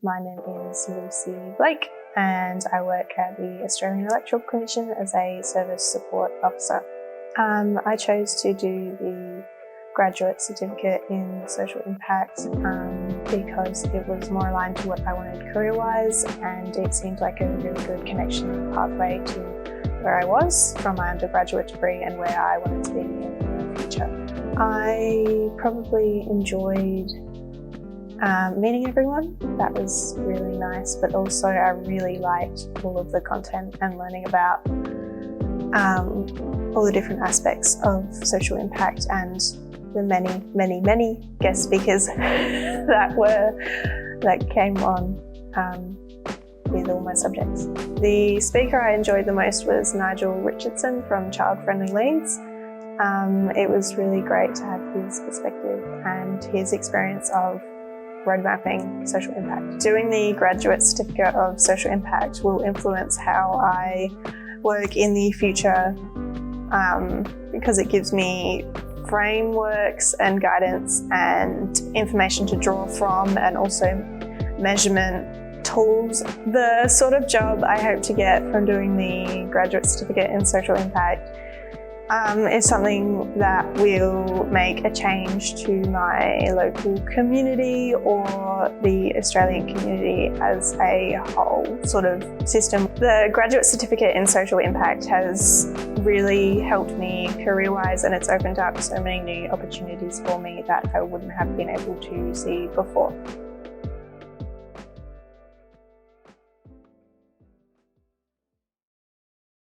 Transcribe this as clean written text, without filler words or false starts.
My name is Lucy Blake and I work at the Australian Electoral Commission as a Service Support Officer. I chose to do the graduate certificate in social impact because it was more aligned to what I wanted career-wise, and it seemed like a really good connection pathway to where I was from my undergraduate degree and where I wanted to be in the future. I probably enjoyed meeting everyone. That was really nice, but also I really liked all of the content and learning about all the different aspects of social impact and the many guest speakers that came on with all my subjects. The speaker I enjoyed the most was Nigel Richardson from Child Friendly Leads. It was really great to have his perspective and his experience of road mapping social impact. Doing the graduate certificate of social impact will influence how I work in the future because it gives me frameworks and guidance and information to draw from, and also measurement tools. The sort of job I hope to get from doing the graduate certificate in social impact is something that will make a change to my local community or the Australian community as a whole sort of system. The graduate certificate in social impact has really helped me career-wise, and it's opened up so many new opportunities for me that I wouldn't have been able to see before.